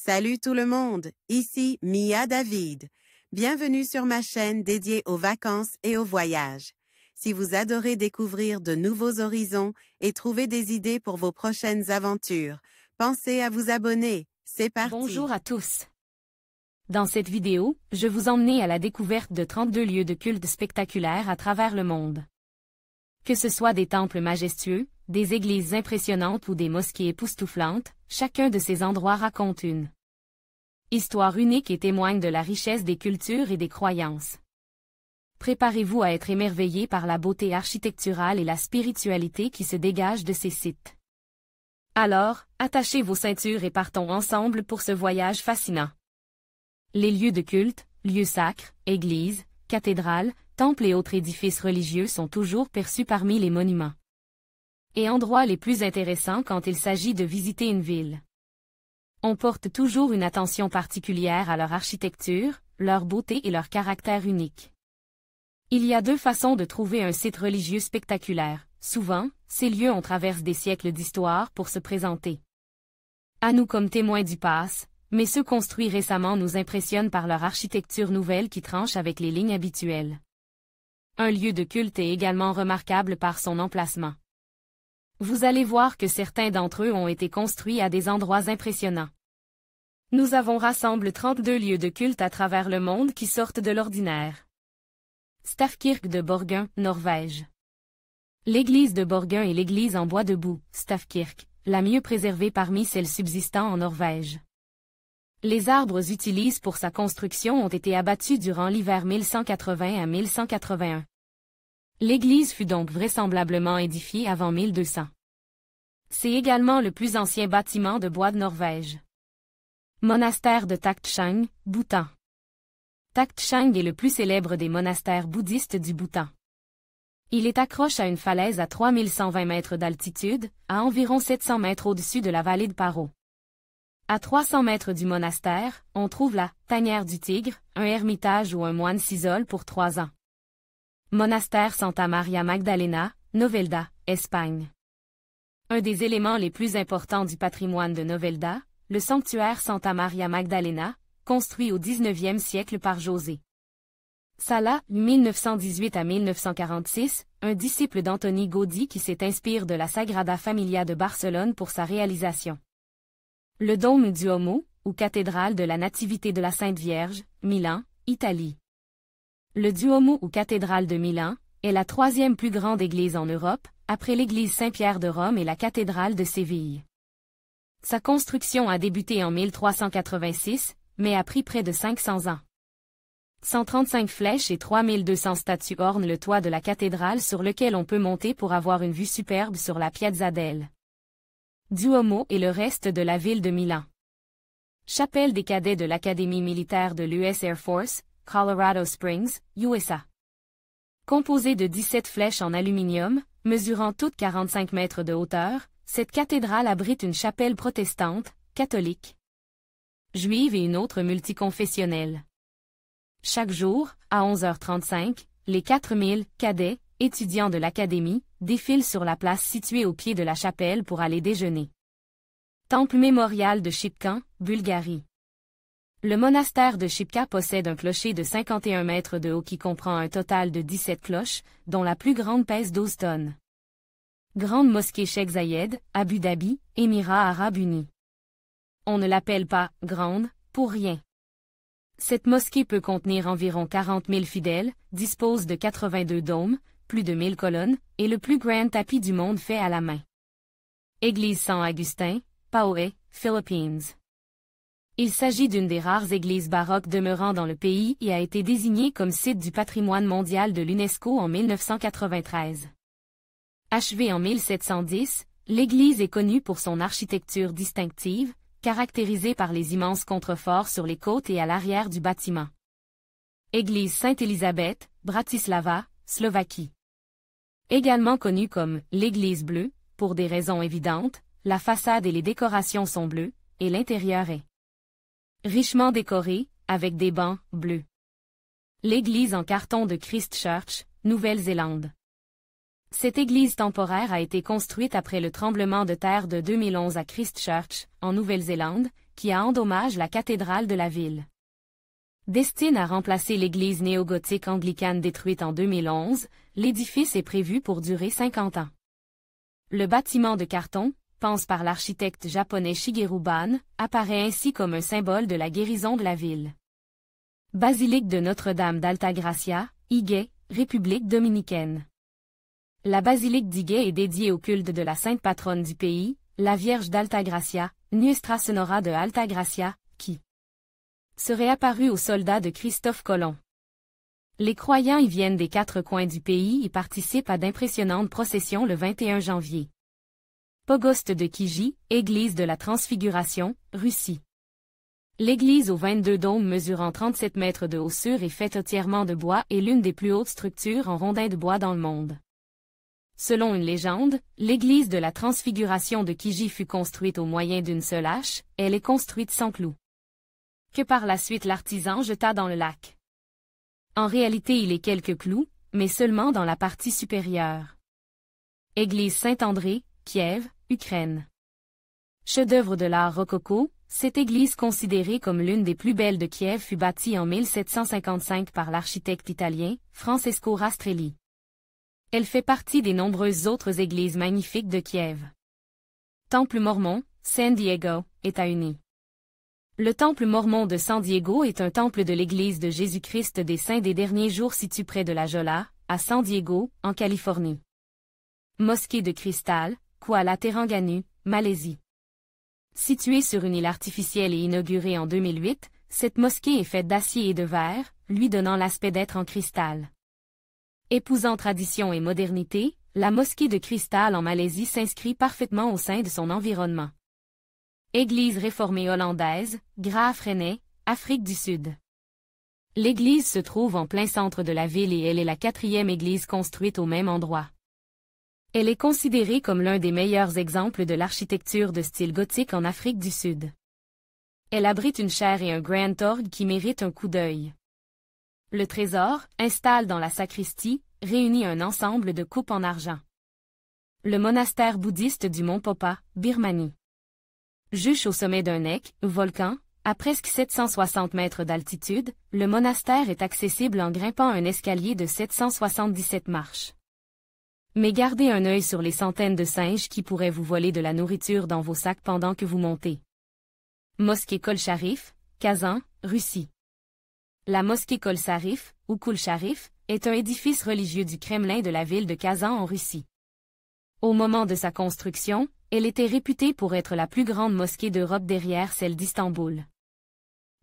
Salut tout le monde, ici Mia David. Bienvenue sur ma chaîne dédiée aux vacances et aux voyages. Si vous adorez découvrir de nouveaux horizons et trouver des idées pour vos prochaines aventures, pensez à vous abonner. C'est parti! Bonjour à tous. Dans cette vidéo, je vous emmène à la découverte de 32 lieux de culte spectaculaires à travers le monde. Que ce soit des temples majestueux, des églises impressionnantes ou des mosquées époustouflantes, chacun de ces endroits raconte une histoire unique et témoigne de la richesse des cultures et des croyances. Préparez-vous à être émerveillés par la beauté architecturale et la spiritualité qui se dégagent de ces sites. Alors, attachez vos ceintures et partons ensemble pour ce voyage fascinant. Les lieux de culte, lieux sacres, églises, cathédrales, temples et autres édifices religieux sont toujours perçus parmi les monuments et endroits les plus intéressants quand il s'agit de visiter une ville. On porte toujours une attention particulière à leur architecture, leur beauté et leur caractère unique. Il y a deux façons de trouver un site religieux spectaculaire. Souvent, ces lieux ont traversé des siècles d'histoire pour se présenter à nous comme témoins du passé, mais ceux construits récemment nous impressionnent par leur architecture nouvelle qui tranche avec les lignes habituelles. Un lieu de culte est également remarquable par son emplacement. Vous allez voir que certains d'entre eux ont été construits à des endroits impressionnants. Nous avons rassemblé 32 lieux de culte à travers le monde qui sortent de l'ordinaire. Stavkirke de Borgund, Norvège. L'église de Borgund est l'église en bois debout, Stavkirke, la mieux préservée parmi celles subsistant en Norvège. Les arbres utilisés pour sa construction ont été abattus durant l'hiver 1180 à 1181. L'église fut donc vraisemblablement édifiée avant 1200. C'est également le plus ancien bâtiment de bois de Norvège. Monastère de Taktchang, Bhoutan. Taktchang est le plus célèbre des monastères bouddhistes du Bhoutan. Il est accroché à une falaise à 3120 mètres d'altitude, à environ 700 mètres au-dessus de la vallée de Paro. À 300 mètres du monastère, on trouve la tanière du tigre, un ermitage où un moine s'isole pour 3 ans. Monastère Santa Maria Magdalena, Novelda, Espagne. Un des éléments les plus importants du patrimoine de Novelda, le sanctuaire Santa Maria Magdalena, construit au XIXe siècle par José Sala, 1918 à 1946, un disciple d'Antoni Gaudí qui s'inspire de la Sagrada Familia de Barcelone pour sa réalisation. Le dôme du Duomo, ou cathédrale de la Nativité de la Sainte Vierge, Milan, Italie. Le Duomo ou cathédrale de Milan est la troisième plus grande église en Europe, après l'église Saint-Pierre de Rome et la cathédrale de Séville. Sa construction a débuté en 1386, mais a pris près de 500 ans. 135 flèches et 3200 statues ornent le toit de la cathédrale sur lequel on peut monter pour avoir une vue superbe sur la Piazza del Duomo et le reste de la ville de Milan. Chapelle des cadets de l'Académie militaire de l'US Air Force, Colorado Springs, USA. Composée de 17 flèches en aluminium, mesurant toutes 45 mètres de hauteur, cette cathédrale abrite une chapelle protestante, catholique, juive et une autre multiconfessionnelle. Chaque jour, à 11h35, les 4000 cadets, étudiants de l'Académie, défilent sur la place située au pied de la chapelle pour aller déjeuner. Temple mémorial de Shipka, Bulgarie. Le monastère de Shipka possède un clocher de 51 mètres de haut qui comprend un total de 17 cloches, dont la plus grande pèse 12 tonnes. Grande mosquée Cheikh Zayed, Abu Dhabi, Émirats arabes unis. On ne l'appelle pas « grande » pour rien. Cette mosquée peut contenir environ 40 000 fidèles, dispose de 82 dômes, plus de 1000 colonnes, et le plus grand tapis du monde fait à la main. Église Saint-Augustin, Paoé, Philippines. Il s'agit d'une des rares églises baroques demeurant dans le pays et a été désignée comme site du patrimoine mondial de l'UNESCO en 1993. Achevée en 1710, l'église est connue pour son architecture distinctive, caractérisée par les immenses contreforts sur les côtes et à l'arrière du bâtiment. Église Sainte-Élisabeth, Bratislava, Slovaquie. Également connue comme « l'église bleue », pour des raisons évidentes, la façade et les décorations sont bleues, et l'intérieur est richement décoré, avec des bancs bleus. L'église en carton de Christchurch, Nouvelle-Zélande. Cette église temporaire a été construite après le tremblement de terre de 2011 à Christchurch, en Nouvelle-Zélande, qui a endommagé la cathédrale de la ville. Destinée à remplacer l'église néogothique anglicane détruite en 2011, l'édifice est prévu pour durer 50 ans. Le bâtiment de carton, pensé par l'architecte japonais Shigeru Ban, apparaît ainsi comme un symbole de la guérison de la ville. Basilique de Notre-Dame d'Altagracia, Higüey, République dominicaine. La basilique d'Higüey est dédiée au culte de la sainte patronne du pays, la Vierge d'Altagracia, Nuestra Senora de Altagracia, qui serait apparue aux soldats de Christophe Colomb. Les croyants y viennent des 4 coins du pays et participent à d'impressionnantes processions le 21 janvier. Pogost de Kiji, église de la Transfiguration, Russie. L'église aux 22 dômes mesurant 37 mètres de haussure et faite entièrement de bois est l'une des plus hautes structures en rondins de bois dans le monde. Selon une légende, l'église de la Transfiguration de Kiji fut construite au moyen d'une seule hache, elle est construite sans clous, que par la suite l'artisan jeta dans le lac. En réalité il est quelques clous, mais seulement dans la partie supérieure. Église Saint-André, Kiev, Ukraine. Chef-d'œuvre de l'art rococo, cette église considérée comme l'une des plus belles de Kiev fut bâtie en 1755 par l'architecte italien, Francesco Rastrelli. Elle fait partie des nombreuses autres églises magnifiques de Kiev. Temple mormon, San Diego, États-Unis. Le temple mormon de San Diego est un temple de l'Église de Jésus-Christ des Saints des Derniers Jours situé près de la Jolla, à San Diego, en Californie. Mosquée de cristal, Kuala Terengganu, Malaisie. Située sur une île artificielle et inaugurée en 2008, cette mosquée est faite d'acier et de verre, lui donnant l'aspect d'être en cristal. Épousant tradition et modernité, la mosquée de cristal en Malaisie s'inscrit parfaitement au sein de son environnement. Église réformée hollandaise, Graafrenet, Afrique du Sud. L'église se trouve en plein centre de la ville et elle est la 4e église construite au même endroit. Elle est considérée comme l'un des meilleurs exemples de l'architecture de style gothique en Afrique du Sud. Elle abrite une chaire et un grand orgue qui méritent un coup d'œil. Le trésor, installé dans la sacristie, réunit un ensemble de coupes en argent. Le monastère bouddhiste du Mont Popa, Birmanie. Juche au sommet d'un nek, volcan, à presque 760 mètres d'altitude, le monastère est accessible en grimpant un escalier de 777 marches. Mais gardez un œil sur les centaines de singes qui pourraient vous voler de la nourriture dans vos sacs pendant que vous montez. Mosquée Kol Sharif, Kazan, Russie. La mosquée Kol Sharif, ou Kul Sharif, est un édifice religieux du Kremlin de la ville de Kazan en Russie. Au moment de sa construction, elle était réputée pour être la plus grande mosquée d'Europe derrière celle d'Istanbul.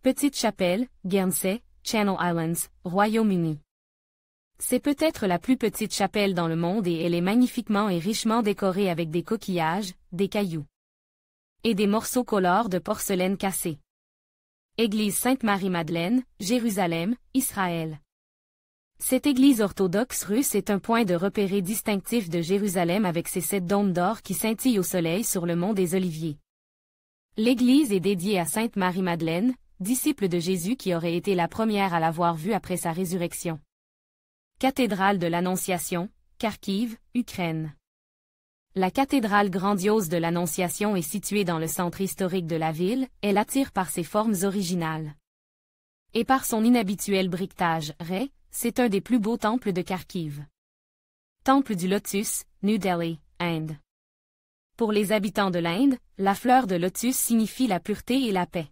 Petite Chapelle, Guernsey, Channel Islands, Royaume-Uni. C'est peut-être la plus petite chapelle dans le monde et elle est magnifiquement et richement décorée avec des coquillages, des cailloux et des morceaux colores de porcelaine cassée. Église Sainte-Marie-Madeleine, Jérusalem, Israël. Cette église orthodoxe russe est un point de repéré distinctif de Jérusalem avec ses 7 dômes d'or qui scintillent au soleil sur le mont des Oliviers. L'église est dédiée à Sainte Marie-Madeleine, disciple de Jésus qui aurait été la première à l'avoir vue après sa résurrection. Cathédrale de l'Annonciation, Kharkiv, Ukraine. La cathédrale grandiose de l'Annonciation est située dans le centre historique de la ville, elle attire par ses formes originales. Et par son inhabituel briquetage, c'est un des plus beaux temples de Kharkiv. Temple du Lotus, New Delhi, Inde. Pour les habitants de l'Inde, la fleur de lotus signifie la pureté et la paix.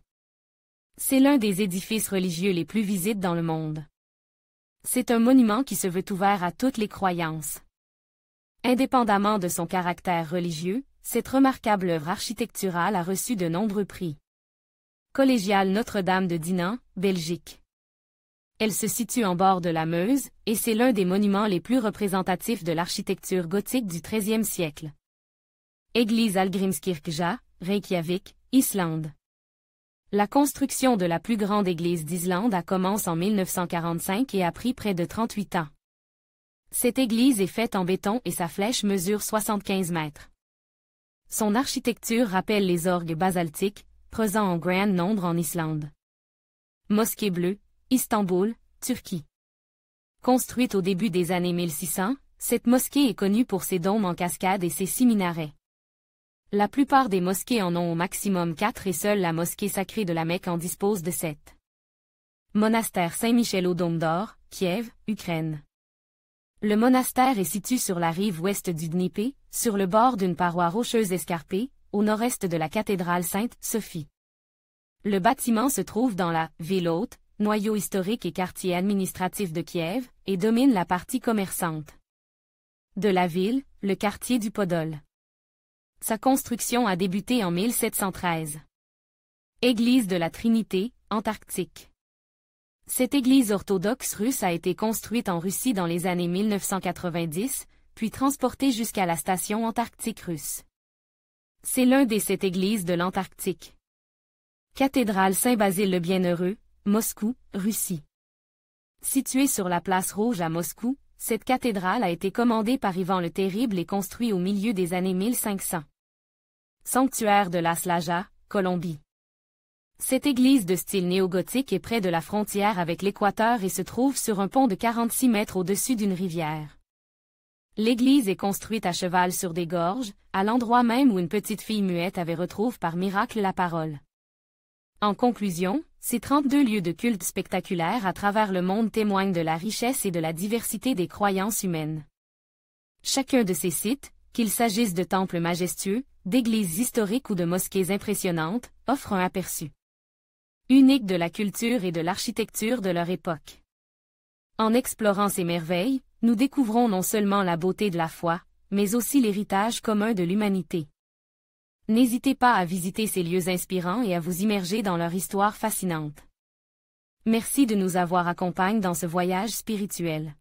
C'est l'un des édifices religieux les plus visités dans le monde. C'est un monument qui se veut ouvert à toutes les croyances. Indépendamment de son caractère religieux, cette remarquable œuvre architecturale a reçu de nombreux prix. Collégiale Notre-Dame de Dinan, Belgique. Elle se situe en bord de la Meuse, et c'est l'un des monuments les plus représentatifs de l'architecture gothique du XIIIe siècle. Église Hallgrímskirkja, Reykjavik, Islande. La construction de la plus grande église d'Islande a commencé en 1945 et a pris près de 38 ans. Cette église est faite en béton et sa flèche mesure 75 mètres. Son architecture rappelle les orgues basaltiques, présents en grand nombre en Islande. Mosquée bleue, Istanbul, Turquie. Construite au début des années 1600, cette mosquée est connue pour ses dômes en cascade et ses 6 minarets. La plupart des mosquées en ont au maximum 4 et seule la mosquée sacrée de la Mecque en dispose de 7. Monastère Saint-Michel au Dôme d'Or, Kiev, Ukraine. Le monastère est situé sur la rive ouest du Dnipro, sur le bord d'une paroi rocheuse escarpée, au nord-est de la cathédrale Sainte-Sophie. Le bâtiment se trouve dans la ville haute, noyau historique et quartier administratif de Kiev, et domine la partie commerçante de la ville, le quartier du Podol. Sa construction a débuté en 1713. Église de la Trinité, Antarctique. Cette église orthodoxe russe a été construite en Russie dans les années 1990, puis transportée jusqu'à la station antarctique russe. C'est l'un des 7 églises de l'Antarctique. Cathédrale Saint-Basile le Bienheureux, Moscou, Russie. Située sur la place Rouge à Moscou, cette cathédrale a été commandée par Ivan le Terrible et construite au milieu des années 1500. Sanctuaire de la Slaja, Colombie. Cette église de style néogothique est près de la frontière avec l'Équateur et se trouve sur un pont de 46 mètres au-dessus d'une rivière. L'église est construite à cheval sur des gorges, à l'endroit même où une petite fille muette avait retrouvé par miracle la parole. En conclusion, ces 32 lieux de culte spectaculaires à travers le monde témoignent de la richesse et de la diversité des croyances humaines. Chacun de ces sites, qu'il s'agisse de temples majestueux, d'églises historiques ou de mosquées impressionnantes, offre un aperçu unique de la culture et de l'architecture de leur époque. En explorant ces merveilles, nous découvrons non seulement la beauté de la foi, mais aussi l'héritage commun de l'humanité. N'hésitez pas à visiter ces lieux inspirants et à vous immerger dans leur histoire fascinante. Merci de nous avoir accompagnés dans ce voyage spirituel.